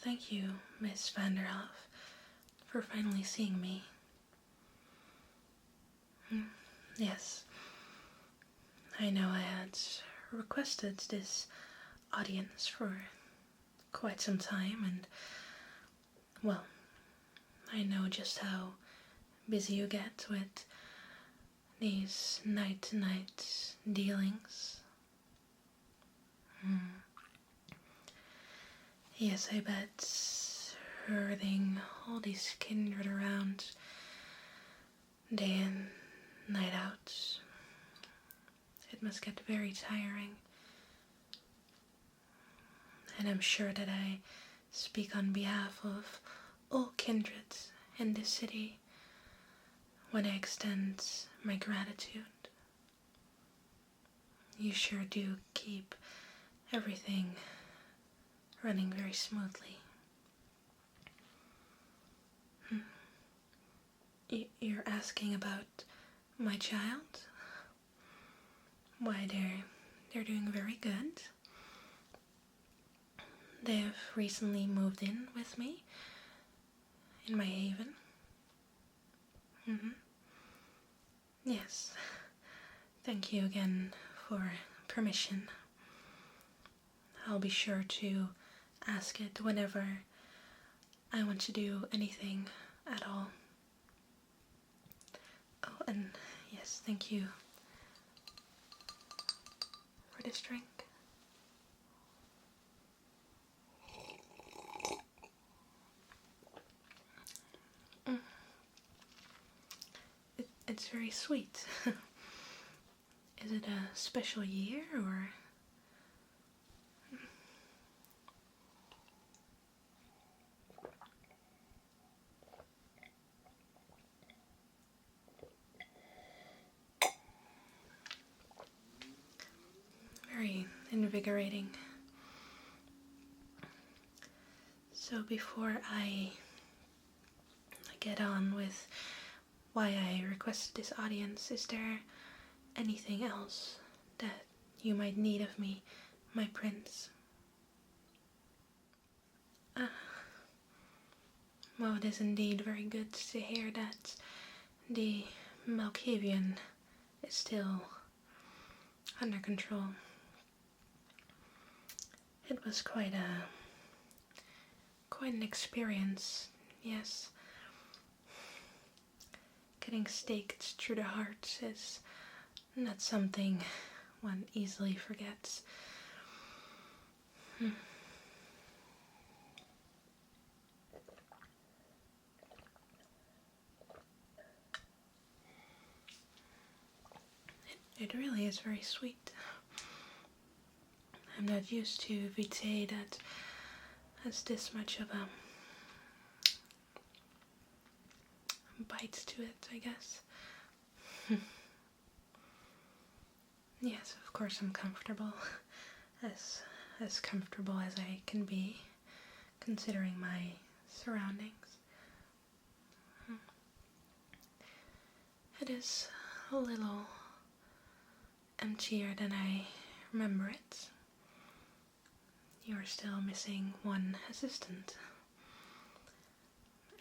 Thank you, Miss Vanderhoff, for finally seeing me. Yes, I know I had requested this audience for quite some time, and, well, I know just how busy you get with these night-to-night dealings. Yes, I bet herding all these kindred around day in, night out, it must get very tiring. And I'm sure that I speak on behalf of all kindreds in this city when I extend my gratitude. You sure do keep everything running very smoothly. You're asking about my child? Why, they're doing very good. They've recently moved in with me in my haven. Yes. Thank you again for permission. I'll be sure to ask it whenever I want to do anything at all. Oh, and yes, thank you for this drink. It's very sweet. Is it a special year, or? Very invigorating. So before I get on with why I requested this audience, is there anything else that you might need of me, my prince? Well, it is indeed very good to hear that the Malkavian is still under control. It was quite an experience, yes. Getting staked through the heart is not something one easily forgets. It really is very sweet. I'm not used to vitae that has this much of a bite to it, I guess. Yes, of course I'm comfortable. As comfortable as I can be, considering my surroundings. It is a little emptier than I remember it. You are still missing one assistant.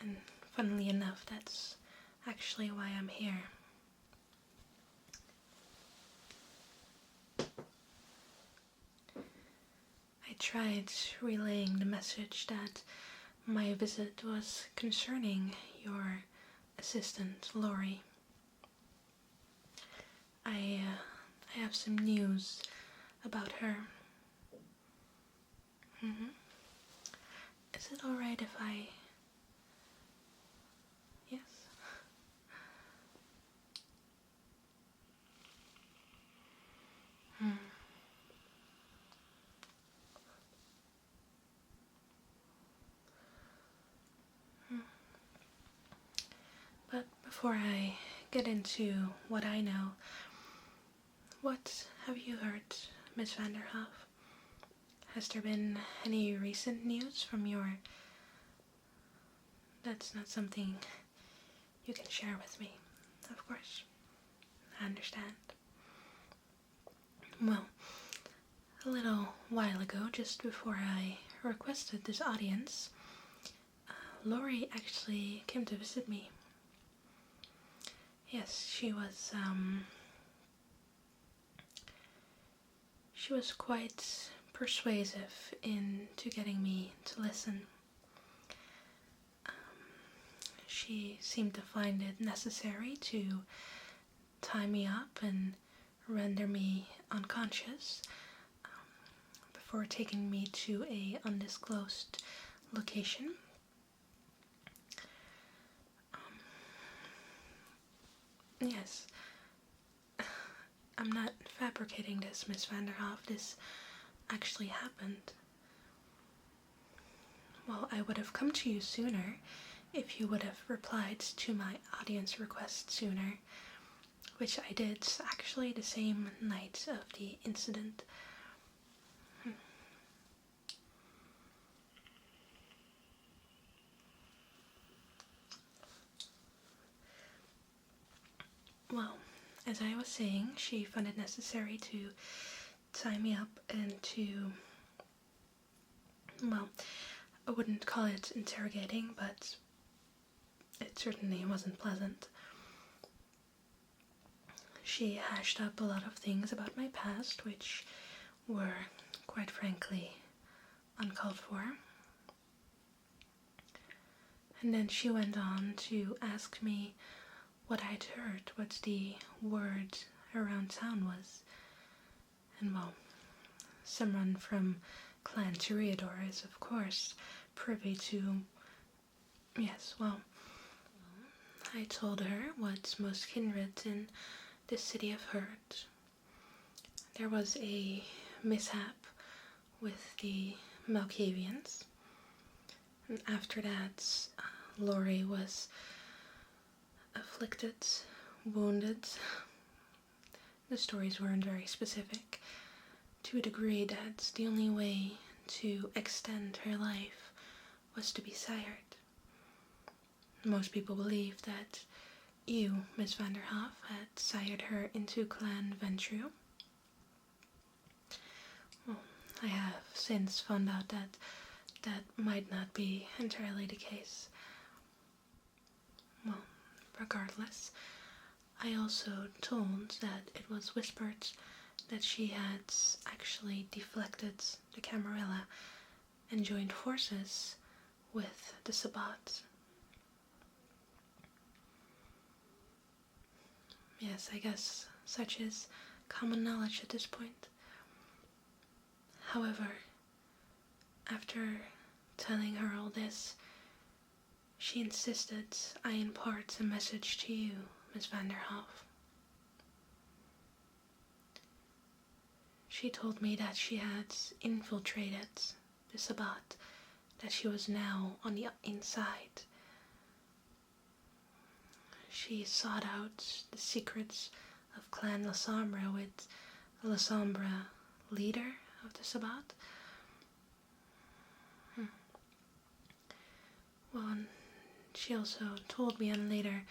And funnily enough, that's actually why I'm here. I tried relaying the message that my visit was concerning your assistant, Lorey. I have some news about her. Is it alright if I... Yes? But before I get into what I know, what have you heard, Miss Vanderhoff? Has there been any recent news from your... That's not something you can share with me, of course. I understand. Well, a little while ago, just before I requested this audience, Lorey actually came to visit me. Yes, she was quite persuasive into getting me to listen. She seemed to find it necessary to tie me up and render me unconscious before taking me to a undisclosed location. Yes, I'm not fabricating this, Miss Vanderhoff. This actually happened. Well, I would have come to you sooner if you would have replied to my audience request sooner, which I did actually the same night of the incident. Well, as I was saying, she found it necessary to tie me up and to, well, I wouldn't call it interrogating, but it certainly wasn't pleasant. She hashed up a lot of things about my past, which were, quite frankly, uncalled for. And then she went on to ask me what I'd heard, what the word around town was. And well, someone from Clan Toreador is, of course, privy to... Yes, well, I told her what's most kindred in this city of hurt. There was a mishap with the Malkavians, and after that, Lorey was afflicted, wounded. The stories weren't very specific, to a degree that the only way to extend her life was to be sired. Most people believe that you, Miss Vanderhoff, had sired her into Clan Ventru. Well, I have since found out that that might not be entirely the case. Well, regardless, I also told that it was whispered that she had actually deflected the Camarilla and joined forces with the Sabbat. Yes, I guess such is common knowledge at this point. However, after telling her all this, she insisted I impart a message to you, Miss Vanderhoff. She told me that she had infiltrated the Sabbat, that she was now on the inside. She sought out the secrets of Clan La Sombra with La Sombra leader of the Sabbat. Well, and she also told me and later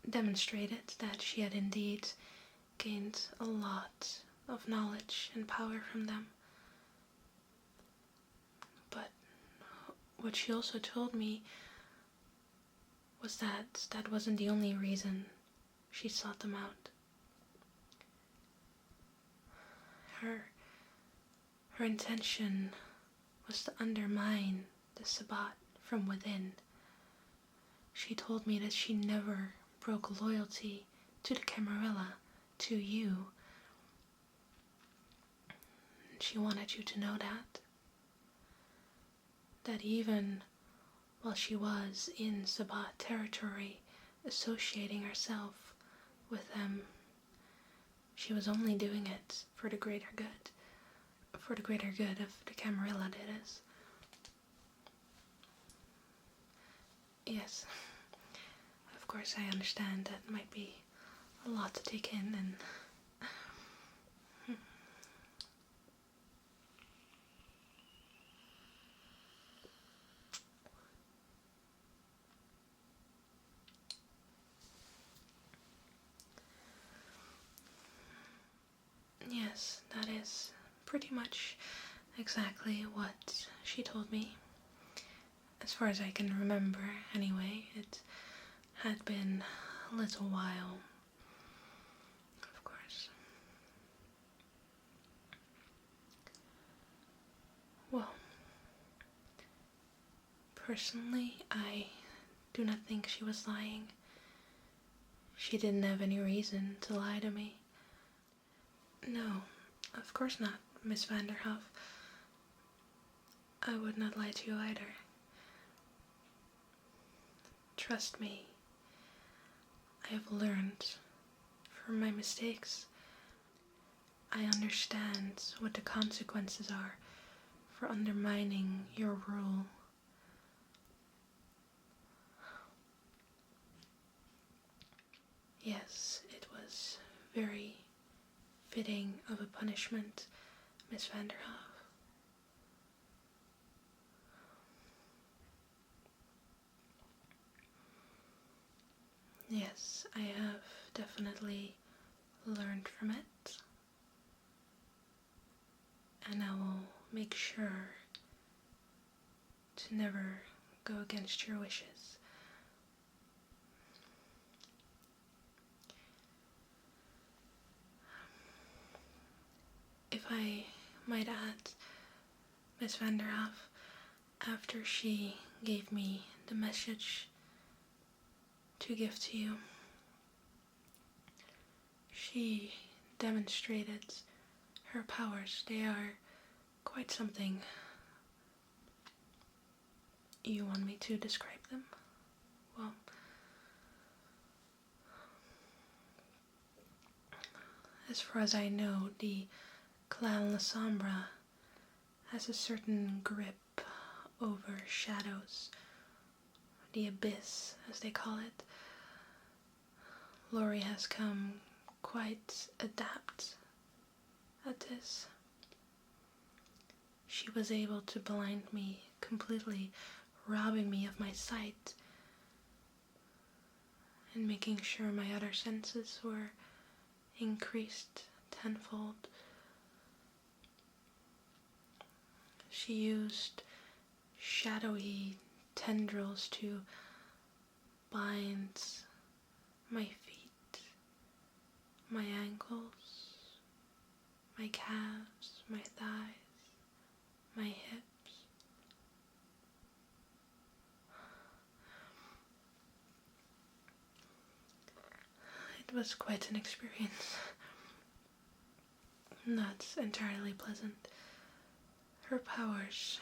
demonstrated that she had indeed gained a lot of knowledge and power from them. But what she also told me was that that wasn't the only reason she sought them out. Her intention was to undermine the Sabbat from within. She told me that she never broke loyalty to the Camarilla, to you. She wanted you to know that. That even while she was in Sabbat territory, associating herself with them, she was only doing it for the greater good. For the greater good of the Camarilla, that is. Yes, of course I understand that might be a lot to take in, and yes, that is pretty much exactly what she told me. As far as I can remember, anyway, it had been a little while, of course. Well, personally, I do not think she was lying. She didn't have any reason to lie to me. No, of course not, Miss Vanderhoff. I would not lie to you either. Trust me, I have learned from my mistakes. I understand what the consequences are for undermining your rule. Yes, it was very fitting of a punishment, Miss Vanderhoff. Yes, I have definitely learned from it, and I will make sure to never go against your wishes. If I might add, Miss Vanderhoff, after she gave me the message to give to you, she demonstrated her powers. They are quite something. You want me to describe them? Well, as far as I know, the Clan La Sombra has a certain grip over shadows, the abyss, as they call it. Lorey has come quite adept at this. She was able to blind me completely, robbing me of my sight, and making sure my other senses were increased tenfold. She used shadowy tendrils to bind my feet, my ankles, my calves, my thighs, my hips. It was quite an experience. Not entirely pleasant. Her powers.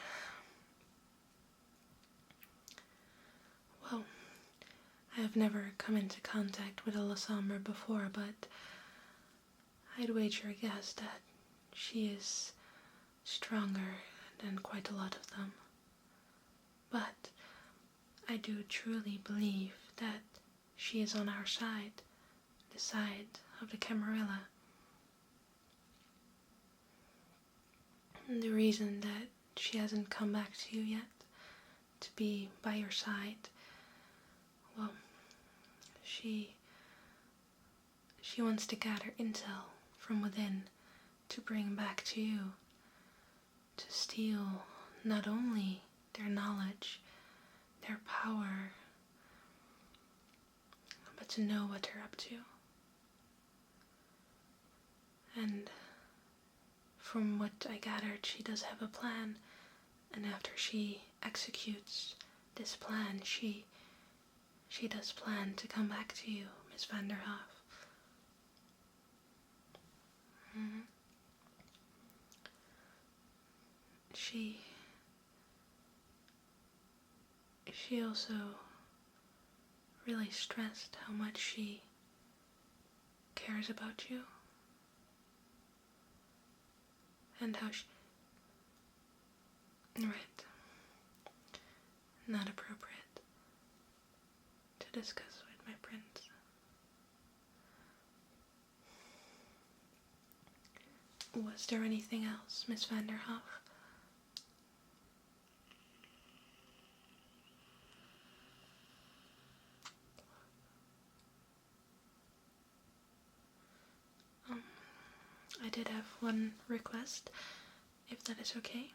Well, I have never come into contact with a La Sombra before, but I'd wager a guess that she is stronger than quite a lot of them. But I do truly believe that she is on our side, the side of the Camarilla. The reason that she hasn't come back to you yet, to be by your side, well, she wants to gather intel from within to bring back to you, to steal not only their knowledge, their power, but to know what they're up to. And from what I gathered, she does have a plan, and after she executes this plan, she does plan to come back to you, Miss Vanderhoff. Mm-hmm. She also really stressed how much she cares about you, and how she... Right. Not appropriate to discuss with my prince. Was there anything else, Miss Vanderhoff? I did have one request. if that is okay.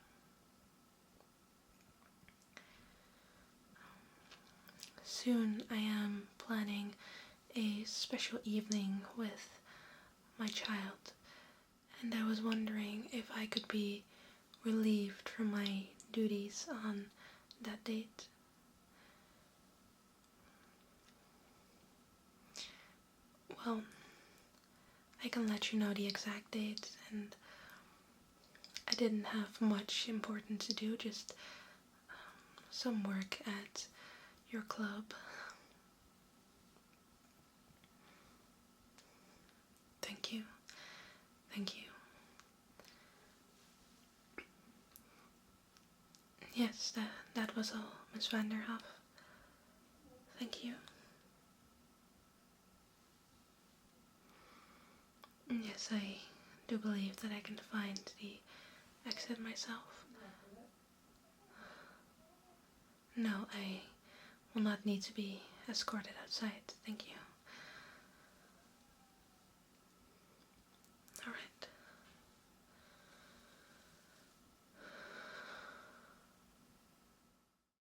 Soon I am planning a special evening with my child, and I was wondering if I could be relieved from my duties on that date. Well, I can let you know the exact date, and I didn't have much important to do, just some work at your club. Thank you. Thank you. Yes, that was all, Miss Vanderhoff. Thank you. Yes, I do believe that I can find the exit myself. No, I will not need to be escorted outside. Thank you.